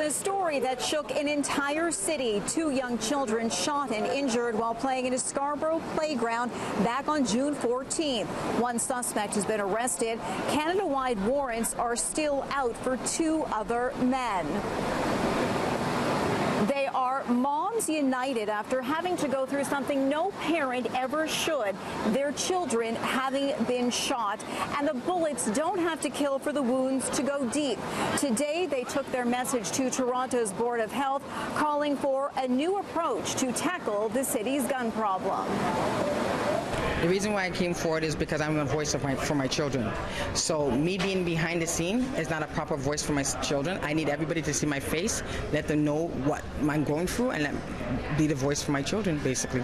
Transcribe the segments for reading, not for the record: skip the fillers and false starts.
A story that shook an entire city. Two young children shot and injured while playing in a Scarborough playground back on June 14th. One suspect has been arrested. Canada-wide warrants are still out for two other men. They are moms united after having to go through something no parent ever should, their children having been shot. And the bullets don't have to kill for the wounds to go deep. Today, they took their message to Toronto's Board of Health, calling for a new approach to tackle the city's gun problem. The reason why I came forward is because I'm a voice for my children. So me being behind the scene is not a proper voice for my children. I need everybody to see my face, let them know what I'm going through, and be the voice for my children, basically.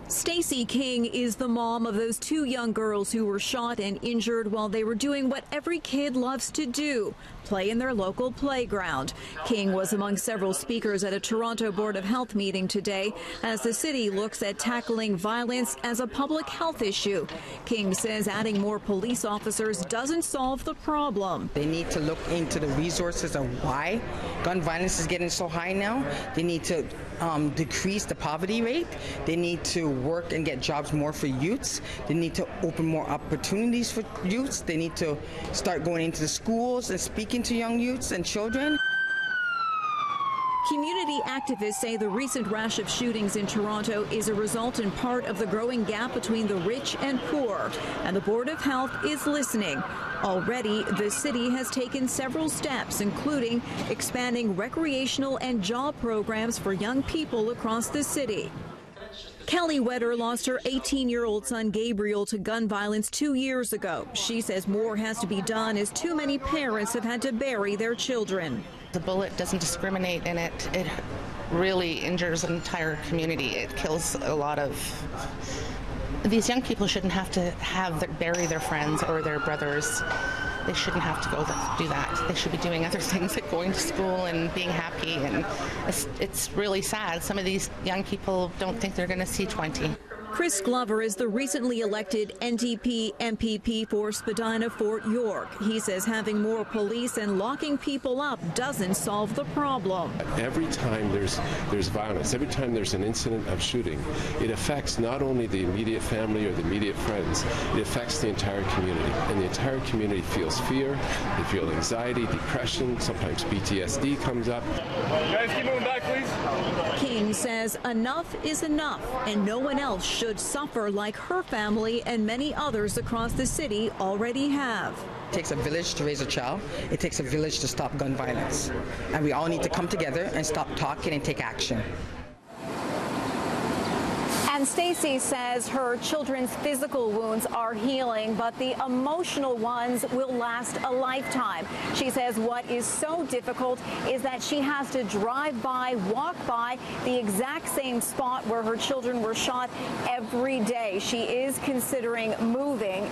Stacey King is the mom of those two young girls who were shot and injured while they were doing what every kid loves to do, play in their local playground. King was among several speakers at a Toronto Board of Health meeting today as the city looks at tackling violence as a public health issue. King says adding more police officers doesn't solve the problem. They need to look into the resources of why gun violence is getting so high now. They need to decrease the poverty rate. They need to work and get jobs more for youths. They need to open more opportunities for youths. They need to start going into the schools and speaking to young youths and children. Community activists say the recent rash of shootings in Toronto is a result in part of the growing gap between the rich and poor, and the Board of Health is listening. Already, the city has taken several steps, including expanding recreational and job programs for young people across the city. Kelly Wetter lost her 18-year-old son Gabriel to gun violence 2 years ago. She says more has to be done as too many parents have had to bury their children. The bullet doesn't discriminate, and it really injures an entire community. It kills a lot of... These young people shouldn't have to bury their friends or their brothers. They shouldn't have to go do that. They should be doing other things like going to school and being happy. And it's really sad. Some of these young people don't think they're going to see 20. Chris Glover is the recently elected NDP MPP for Spadina-Fort York. He says having more police and locking people up doesn't solve the problem. Every time there's violence, every time there's an incident of shooting, it affects not only the immediate family or the immediate friends, it affects the entire community. And the entire community feels fear, they feel anxiety, depression, sometimes PTSD comes up. Guys, keep moving back, please. King says enough is enough, and no one else should suffer like her family and many others across the city already have. It takes a village to raise a child. It takes a village to stop gun violence. And we all need to come together and stop talking and take action. And Stacey says her children's physical wounds are healing, but the emotional ones will last a lifetime. She says what is so difficult is that she has to drive by, walk by the exact same spot where her children were shot every day. She is considering moving.